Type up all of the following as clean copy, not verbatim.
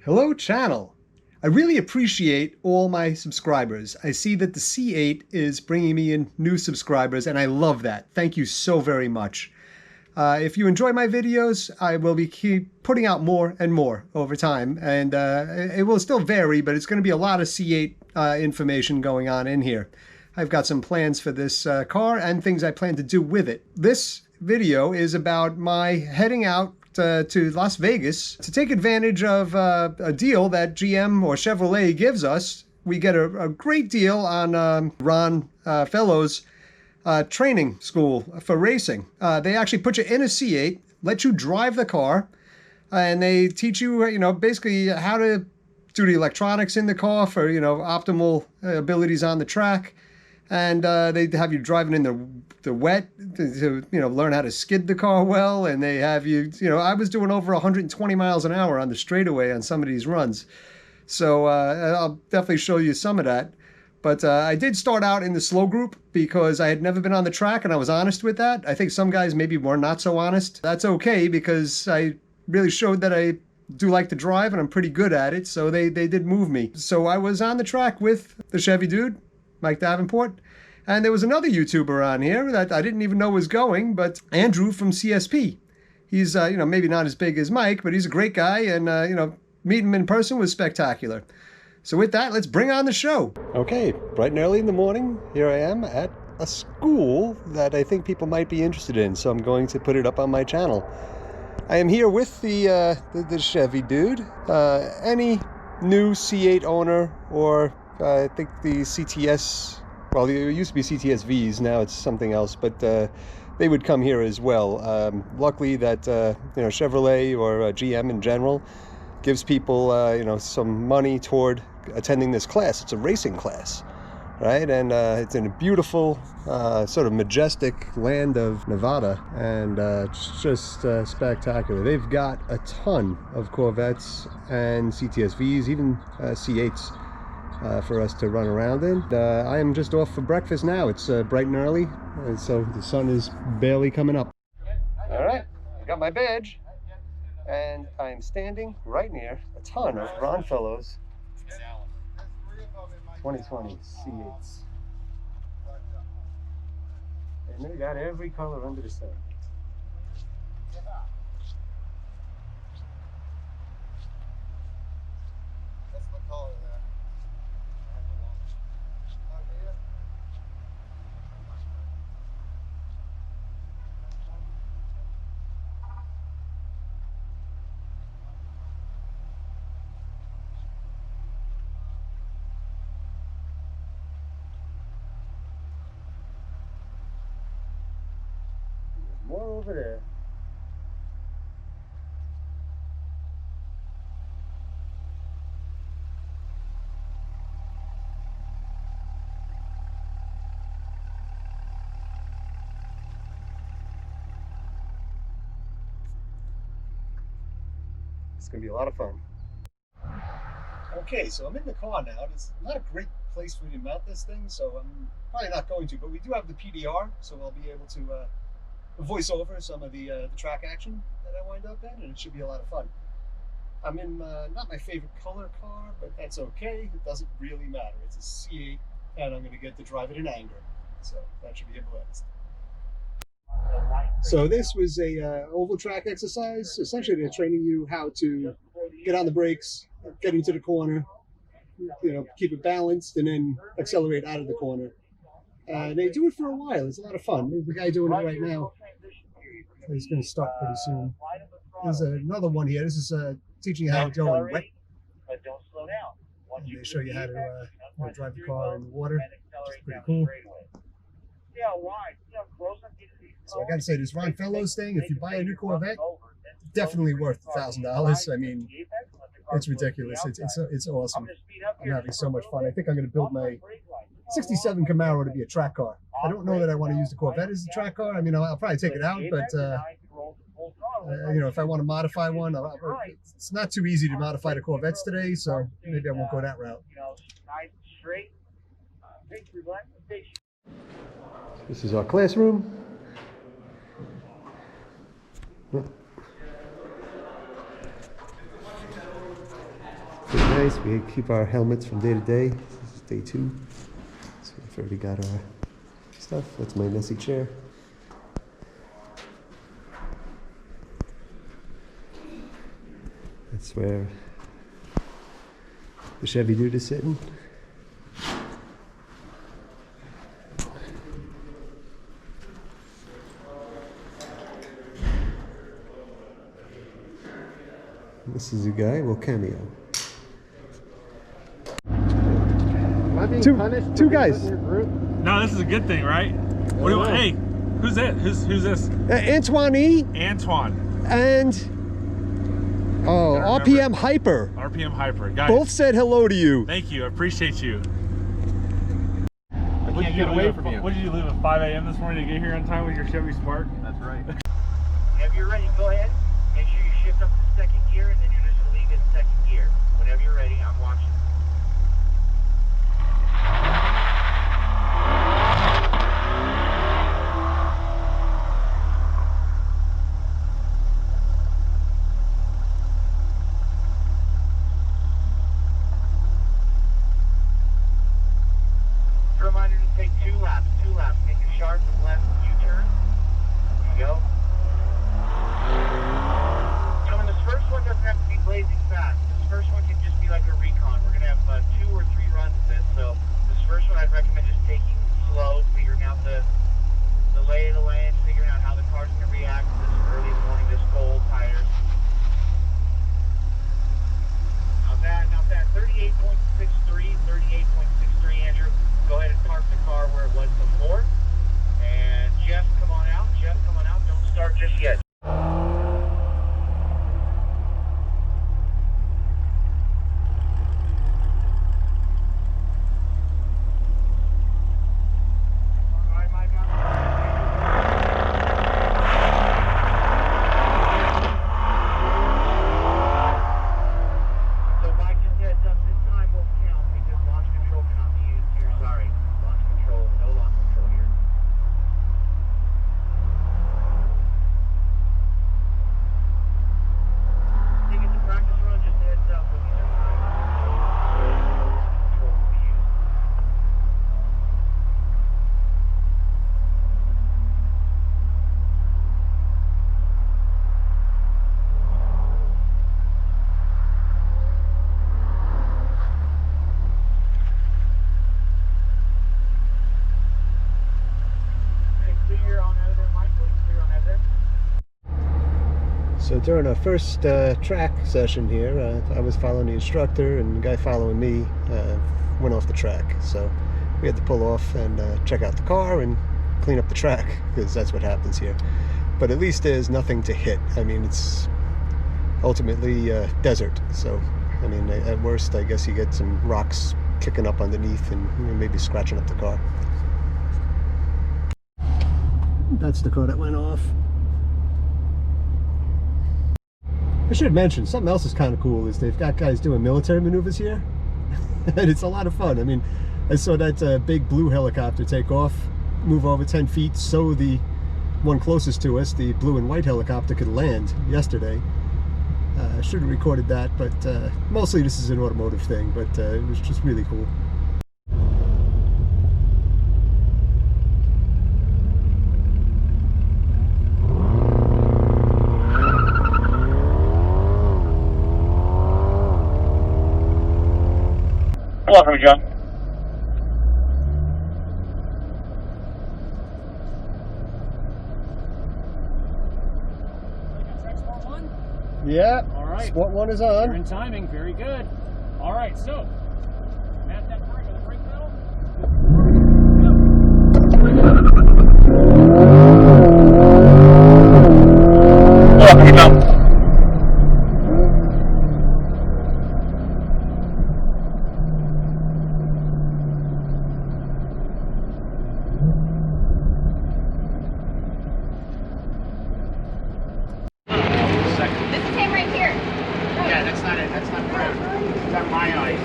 Hello channel! I really appreciate all my subscribers. I see that the C8 is bringing me in new subscribers and I love that. Thank you so very much. If you enjoy my videos, I will keep putting out more and more over time, and it will still vary, but it's going to be a lot of C8 information going on in here. I've got some plans for this car and things I plan to do with it. This video is about my heading out to Las Vegas to take advantage of a deal that GM or Chevrolet gives us. We get a great deal on Ron Fellows training school for racing. They actually put you in a C8, let you drive the car, and they teach you, basically how to do the electronics in the car for, optimal abilities on the track. And they have you driving in the wet to learn how to skid the car well. And they have you, I was doing over 120 miles an hour on the straightaway on some of these runs. So I'll definitely show you some of that. But I did start out in the slow group because I had never been on the track and I was honest with that. I think some guys maybe were not so honest. That's okay because I really showed that I do like to drive and I'm pretty good at it. So they did move me. So I was on the track with the Chevy Dude, Mike Davenport, and there was another YouTuber on here that I didn't even know was going, but Andrew from CSP. He's, maybe not as big as Mike, but he's a great guy, and, meeting him in person was spectacular. So with that, let's bring on the show. Okay, bright and early in the morning, here I am at a school that I think people might be interested in, so I'm going to put it up on my channel. I am here with the Chevy Dude. Any new C8 owner, or I think the CTS, well, it used to be CTS-Vs, now it's something else, but they would come here as well. Luckily that, Chevrolet or GM in general gives people, some money toward attending this class. It's a racing class, right? And it's in a beautiful, sort of majestic land of Nevada, and it's just spectacular. They've got a ton of Corvettes and CTS-Vs, even C8s. For us to run around in. I am just off for breakfast now. It's bright and early, and so the sun is barely coming up. All right, I got my badge, and I am standing right near a ton of Ron Fellows 2020 C8s. And they got every color under the sun. That's the color there. More over there. It's gonna be a lot of fun. Okay, so I'm in the car now. It's not a great place for me to mount this thing, so I'm probably not going to, but we do have the PDR, so I'll be able to voice over some of the track action that I wind up in, and it should be a lot of fun. I'm in not my favorite color car, but that's okay. It doesn't really matter. It's a C8, and I'm going to get to drive it in anger, so that should be a blast. So this was a oval track exercise. Essentially, they're training you how to get on the brakes, get into the corner, keep it balanced, and then accelerate out of the corner. They do it for a while. It's a lot of fun. There's the guy doing it right now. He's going to start pretty soon. There's another one here. This is teaching you how to go in wet. And they show you how to drive the car in the water, which is pretty cool. So I got to say, this Ron Fellows thing, if you buy a new Corvette, definitely worth $1,000. I mean, it's ridiculous. It's awesome. I'm having so much fun. I think I'm going to build my 67 Camaro to be a track car. I don't know that I want to use the Corvette as a track car. I mean, I'll probably take it out, but if I want to modify one, it's not too easy to modify the Corvettes today, so maybe I won't go that route. This is our classroom. nice. We keep our helmets from day to day. This is day 2. So we've already got our stuff. That's my messy chair. That's where the Chevy Dude is sitting. This is a guy, well, cameo. Two guys. No, this is a good thing, right? What do you want? Hey, who's that? Who's this? Antoine E. Antoine. And RPM Hyper. RPM Hyper. Guys, Both said hello to you. thank you. I appreciate you. I can't get away from you. What did you leave at 5 a.m. this morning to get here on time with your Chevy Spark? That's right. Whenever you're ready, go ahead. Make sure you shift up to second gear, and then you're just going to leave it in second gear. Whenever you're ready, I'm watching. Reminder to take 2 laps. Make a sharp left U-turn. There you go. So when this first one doesn't have to be blazing fast. This first one can just be like a recon. We're going to have 2 or 3 runs of this. So this first one I'd recommend just taking slow, figuring out the lay of the land, figuring out how the car's going to react this early in the morning, this cold, tires. Not bad. 38.63, Andrew. Go ahead and park the car where it was before. And Jeff, come on out. Don't start just yet. So during our first track session here, I was following the instructor, and the guy following me went off the track. So we had to pull off and check out the car and clean up the track, because that's what happens here. But at least there's nothing to hit. I mean, it's ultimately desert. So, I mean, at worst, I guess you get some rocks kicking up underneath and maybe scratching up the car. That's the car that went off. I should mention, something else is kind of cool is they've got guys doing military maneuvers here. And it's a lot of fun. I mean, I saw that big blue helicopter take off, move over 10 feet, so the one closest to us, the blue and white helicopter, could land yesterday. I should have recorded that, but mostly this is an automotive thing, but it was just really cool. Pull up for me, John. Yeah. All right. Sport 1 is You're on. in timing. Very good. All right. So, at that brake, on the brake pedal. Pull up for me, Mel. This is him right here. Yeah, that's not it. That's not correct. It's on my eyes.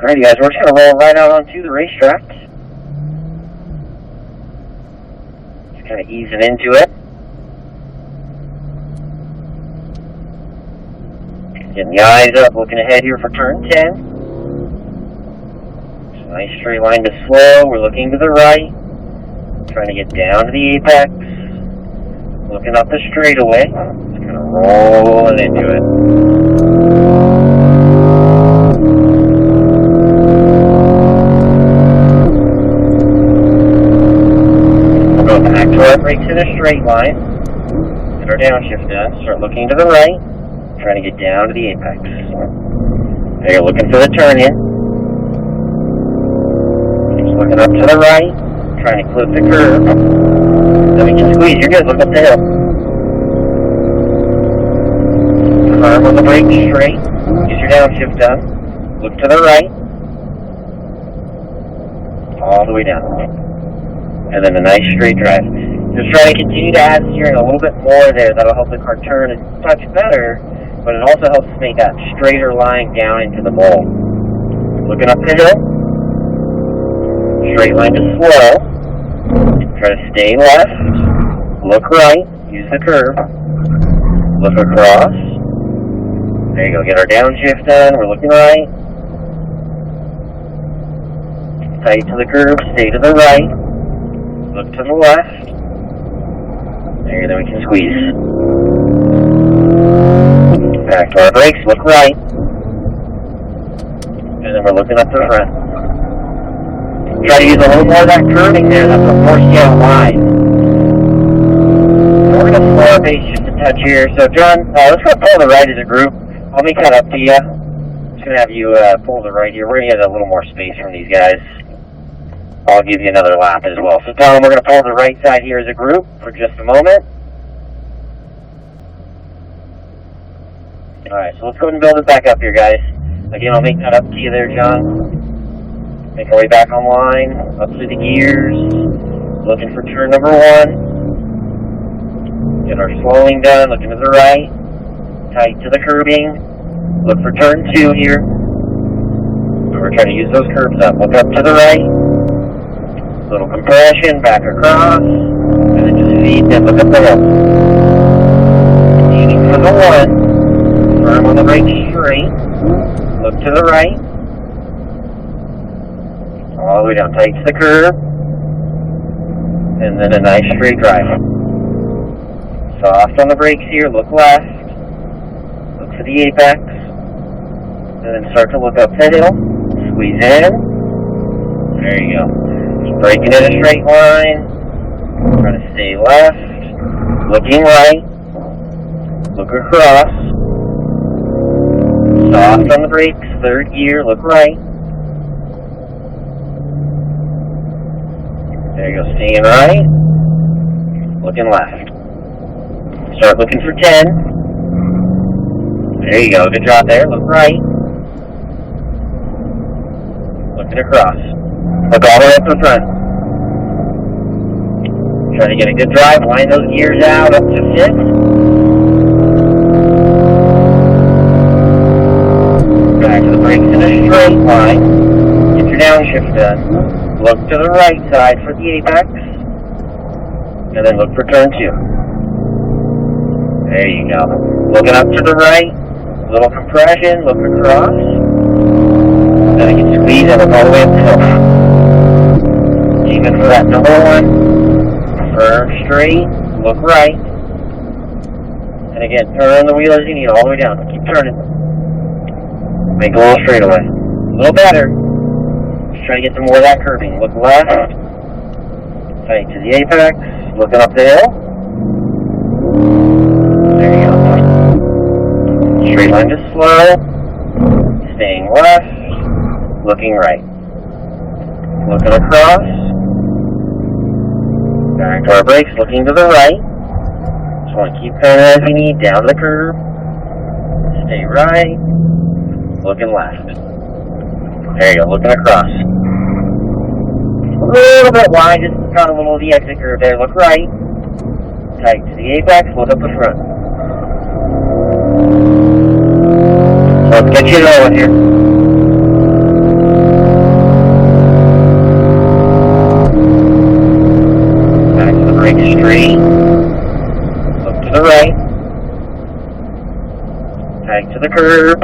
Alright, guys, we're just going to roll right out onto the racetrack. Just kind of easing into it. Getting the eyes up, looking ahead here for turn 10. Just a nice straight line to slow. We're looking to the right. Trying to get down to the apex. Looking up the straightaway. Just kind of rolling into it. We'll go back to our brakes in a straight line. Get our downshift done. Start looking to the right. Trying to get down to the apex. There, you're looking for the turn in. Just looking up to the right. Trying to clip the curve. Then we can squeeze. You're good. Look up the hill. Firm on the brake straight. Get your downshift done. Look to the right. All the way down. And then a nice straight drive. Just try to continue to add steering a little bit more there. That'll help the car turn a touch better. But it also helps make that straighter line down into the bowl. Looking up the hill. Straight line to slow. Try to stay left. Look right. Use the curve. Look across. There you go. Get our downshift done. We're looking right. Tight to the curve. Stay to the right. Look to the left. There, then we can squeeze. Back to our brakes, look right. And then we're looking up the front. Try to use a little more of that curving there, that's what forced you out wide. So we're going to slow our pace just a touch here. So John, let's go pull the right as a group. I'll make that up to you. I'm just going to have you pull the right here. We're going to get a little more space from these guys. I'll give you another lap as well. So Tom, we're going to pull the right side here as a group for just a moment. Alright, so let's go ahead and build it back up here, guys. Again, I'll make that up to you there, John. Make our way back online, up through the gears. Looking for turn number 1. Get our slowing done, looking to the right. Tight to the curbing. Look for turn 2 here. So we're trying to use those curbs up. Look up to the right. Little compression, back across. And then just feed them, look up the hill. Aiming for the 1. Firm on the brake straight. Look to the right. All the way down. Tight to the curve. And then a nice straight drive. Soft on the brakes here. Look left. Look for the apex. And then start to look up the hill. Squeeze in. There you go. Just braking in a straight line. Try to stay left. Looking right. Look across. Soft on the brakes, 3rd gear, look right. There you go, staying right. Looking left. Start looking for 10. There you go, good job there, look right. Looking across. Look all the way up to the front. Try to get a good drive, line those gears out up to 5th. Back to the brakes in a straight line. Get your downshift done. Look to the right side for the apex. And then look for turn 2. There you go. Looking up to the right. Little compression. Look across. Then you can squeeze and look all the way up the hill. Aiming for that number 1. Firm straight. Look right. And again, turn the wheel as you need all the way down. Keep turning. Make a little straightaway. A little better. Just try to get some more of that curving. Look left. Tight to the apex. Looking up the hill. There you go. Straight line to slow. Staying left. Looking right. Looking across. Back to our brakes. Looking to the right. Just want to keep turning as you need. Down the curve. Stay right. Looking left. There you go, looking across. A little bit wide, just got a little of the exit curve there. Look right. Tight to the apex, look up the front. So let's get you going here. brake straight. Look to the right. Tight to the curb.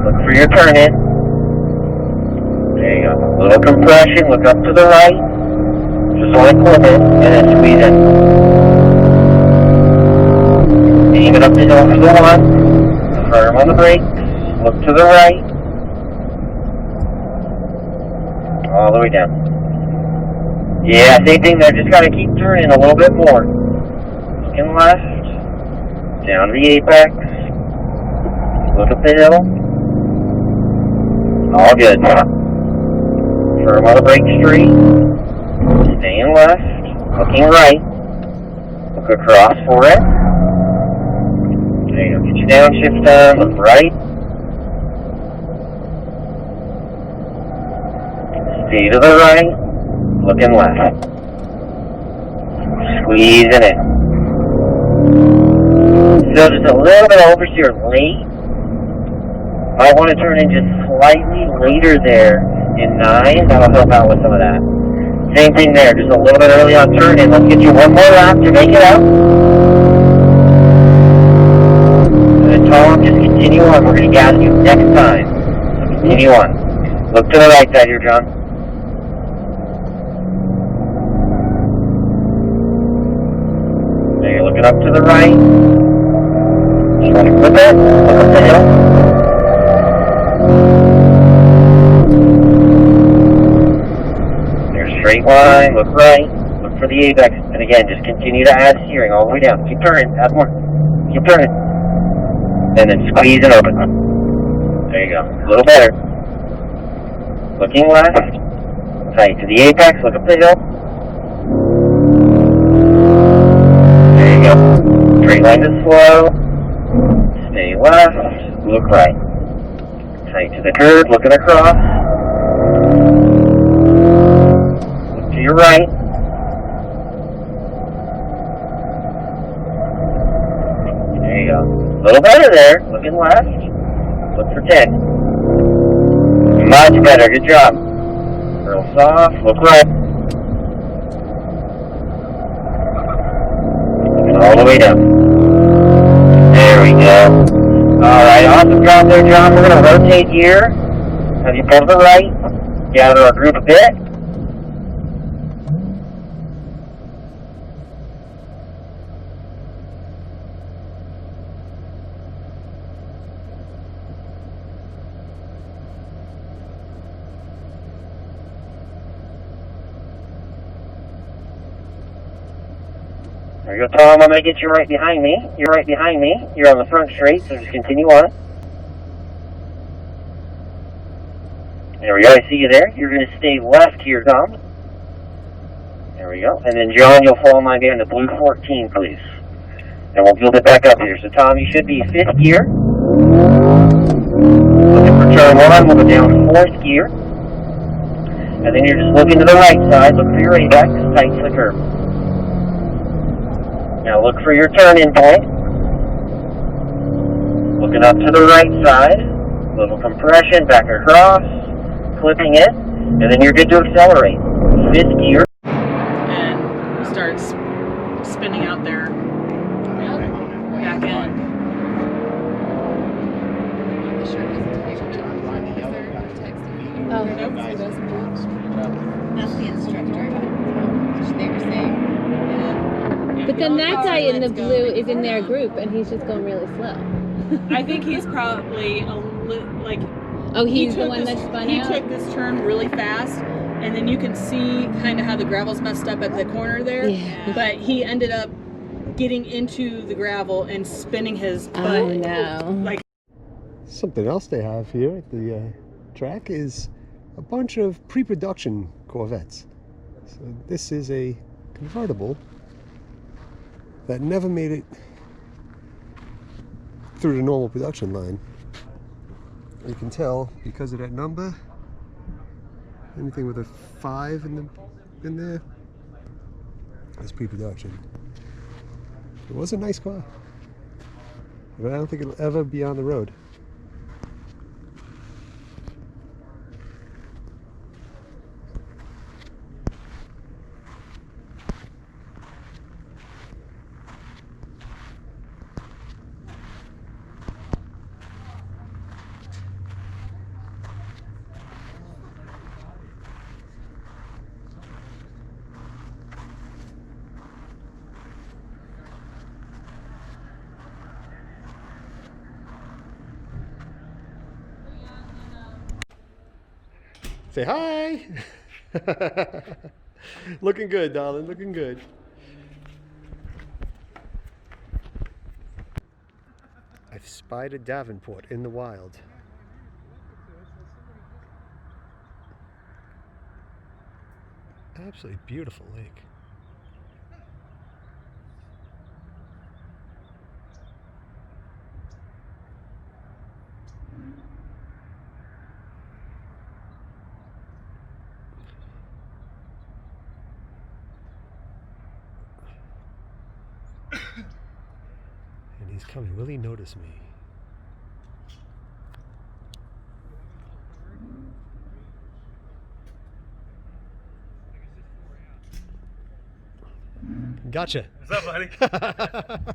Look for your turn in. There you go. A little compression. Look up to the right. Just like clip it, and then squeeze in. Aim it up the hill for the one. Firm on the brakes. Look to the right. All the way down. Yeah, same thing there. Just gotta keep turning a little bit more. Looking left. Down to the apex. Look up the hill. All good. Firm on the brake straight. Staying left. Looking right. Look across for it. There you go. Get your downshift on. Look right. Stay to the right. Looking left. Squeezing it. So just a little bit oversteer late. Might want to turn in just slightly later there in 9. That'll help out with some of that. Same thing there. Just a little bit early on turn in. Let's get you one more lap to make it out. And then Tom, just continue on. We're going to gas you next time. So continue on. Look to the right side here, John. There, you're looking up to the right. Just want to clip it. Look up the hill. There's straight line. Look right. Look for the apex. And again, just continue to add steering all the way down. Keep turning. Add more. Keep turning. And then squeeze and open. There you go. A little better. Looking left. Tight to the apex. Look up the hill. There you go. Straight line is slow. Stay left. Look right. Tight to the curb. Looking across. Look to your right. There you go. A little better there. Looking left. Look for 10. Much better. Good job. Real soft. Look right. Looking all the way down. There we go. Alright, awesome job there, John. We're going to rotate here. Have you pull to the right. Gather our group a bit. There you go, Tom. I'm going to get you right behind me. You're right behind me. You're on the front straight, so just continue on. There we go. I see you there. You're going to stay left here, Tom. There we go. And then, John, you'll follow my behind the blue 14, please. And we'll build it back up here. So, Tom, you should be 5th gear. Looking for turn 1. We'll go down 4th gear. And then you're just looking to the right side. Look for your apex. Tight to the curb. Now look for your turn-in point. Looking up to the right side. Little compression, back across. Clipping it. And then you're good to accelerate. 5th gear. And we start spinning out there. Back end. Oh, nope. That's the instructor. They were saying. But then that guy in the blue is in their group, and he's just going really slow. I think he's probably like. Oh, he's the one that spun out? He took this turn really fast, and then you can see kind of how the gravel's messed up at the corner there. Yeah. But he ended up getting into the gravel and spinning his butt. Oh, no. Like. Something else they have here at the track is a bunch of pre-production Corvettes. So this is a convertible that never made it through the normal production line. You can tell because of that number. Anything with a 5 in there, that's pre-production. It was a nice car, but I don't think it'll ever be on the road. Say hi. Looking good, darling. Looking good. I've spied a Davenport in the wild. Absolutely beautiful lake. And he's coming. Will he notice me? Gotcha. What's up, buddy?